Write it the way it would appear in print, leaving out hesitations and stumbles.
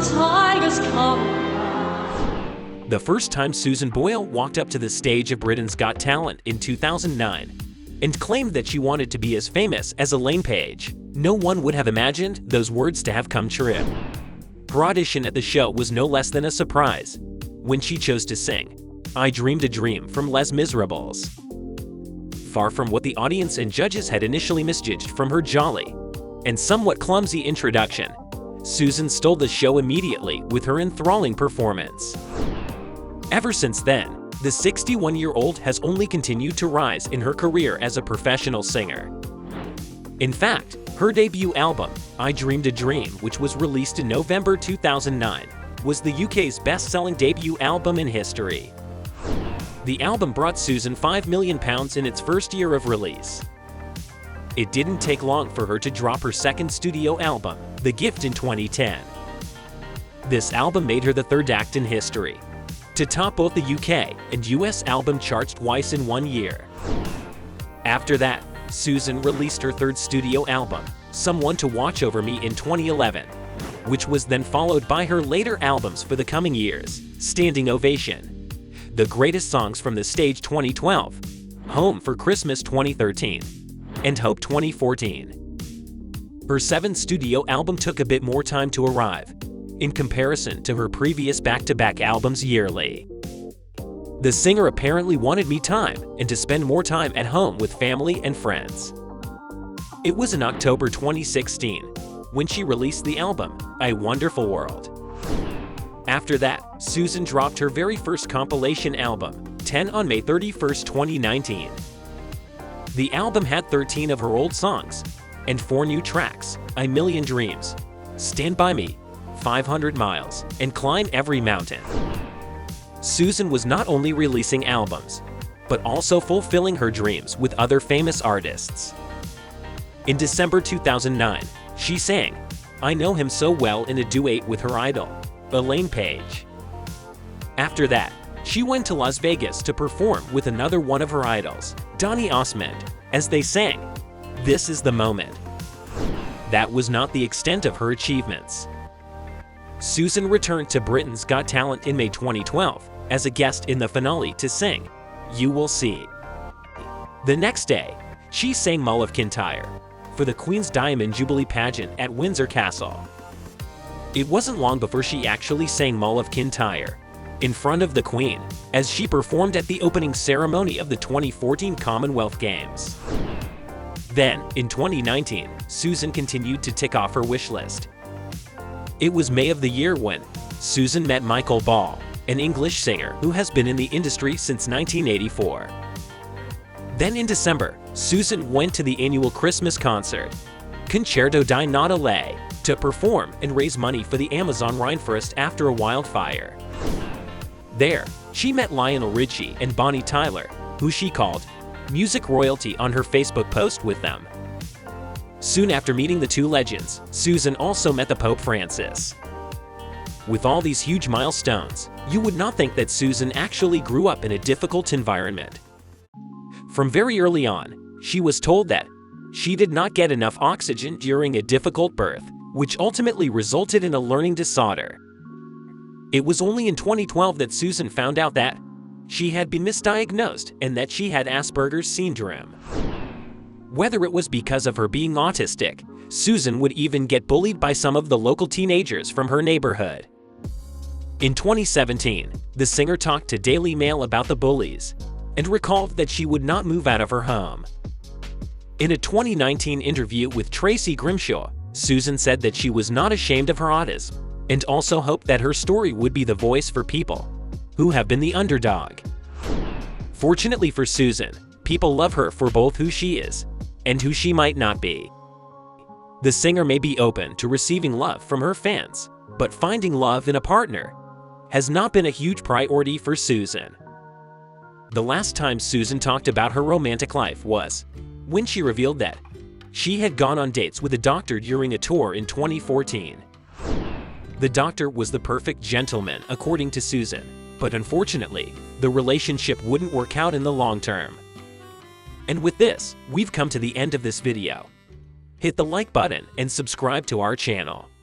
tigers come. The first time Susan Boyle walked up to the stage of Britain's Got Talent in 2009 and claimed that she wanted to be as famous as Elaine Paige, no one would have imagined those words to have come true. Her audition at the show was no less than a surprise when she chose to sing I Dreamed a Dream from Les Miserables. Far from what the audience and judges had initially misjudged from her jolly and somewhat clumsy introduction, Susan stole the show immediately with her enthralling performance. Ever since then, the 61-year-old has only continued to rise in her career as a professional singer. In fact, her debut album, I Dreamed a Dream, which was released in November 2009, was the UK's best-selling debut album in history. The album brought Susan £5 million in its first year of release. It didn't take long for her to drop her second studio album, The Gift, in 2010. This album made her the third act in history to top both the UK and US album charts twice in 1 year. After that, Susan released her third studio album, Someone to Watch Over Me, in 2011, which was then followed by her later albums for the coming years, Standing Ovation, The Greatest Songs from the Stage 2012, Home for Christmas 2013, and Hope 2014. Her seventh studio album took a bit more time to arrive, in comparison to her previous back-to-back albums yearly. The singer apparently wanted me time and to spend more time at home with family and friends. It was in October 2016 when she released the album, A Wonderful World. After that, Susan dropped her very first compilation album, 10, on May 31, 2019. The album had 13 of her old songs and 4 new tracks, A Million Dreams, Stand By Me, 500 Miles, and Climb Every Mountain. Susan was not only releasing albums, but also fulfilling her dreams with other famous artists. In December 2009, she sang I Know Him So Well in a duet with her idol, Elaine Paige. After that, she went to Las Vegas to perform with another one of her idols, Donny Osmond, as they sang This Is the Moment. That was not the extent of her achievements. Susan returned to Britain's Got Talent in May 2012 as a guest in the finale to sing You Will See. The next day, she sang Mull of Kintyre for the Queen's Diamond Jubilee pageant at Windsor Castle. It wasn't long before she actually sang Mull of Kintyre in front of the Queen as she performed at the opening ceremony of the 2014 Commonwealth Games. Then, in 2019, Susan continued to tick off her wish list. It was May of the year when Susan met Michael Ball, an English singer who has been in the industry since 1984. Then in December, Susan went to the annual Christmas concert, Concerto di Natale, to perform and raise money for the Amazon rainforest after a wildfire. There, she met Lionel Richie and Bonnie Tyler, who she called music royalty on her Facebook post with them. Soon after meeting the two legends, Susan also met the Pope Francis. With all these huge milestones, you would not think that Susan actually grew up in a difficult environment. From very early on, she was told that she did not get enough oxygen during a difficult birth, which ultimately resulted in a learning disorder. It was only in 2012 that Susan found out that she had been misdiagnosed and that she had Asperger's syndrome. Whether it was because of her being autistic, Susan would even get bullied by some of the local teenagers from her neighborhood. In 2017, the singer talked to Daily Mail about the bullies and recalled that she would not move out of her home. In a 2019 interview with Tracy Grimshaw, Susan said that she was not ashamed of her autism and also hoped that her story would be the voice for people who have been the underdog. Fortunately for Susan, people love her for both who she is and who she might not be. The singer may be open to receiving love from her fans, but finding love in a partner has not been a huge priority for Susan. The last time Susan talked about her romantic life was when she revealed that she had gone on dates with a doctor during a tour in 2014. The doctor was the perfect gentleman, according to Susan, but unfortunately, the relationship wouldn't work out in the long term. And with this, we've come to the end of this video. Hit the like button and subscribe to our channel.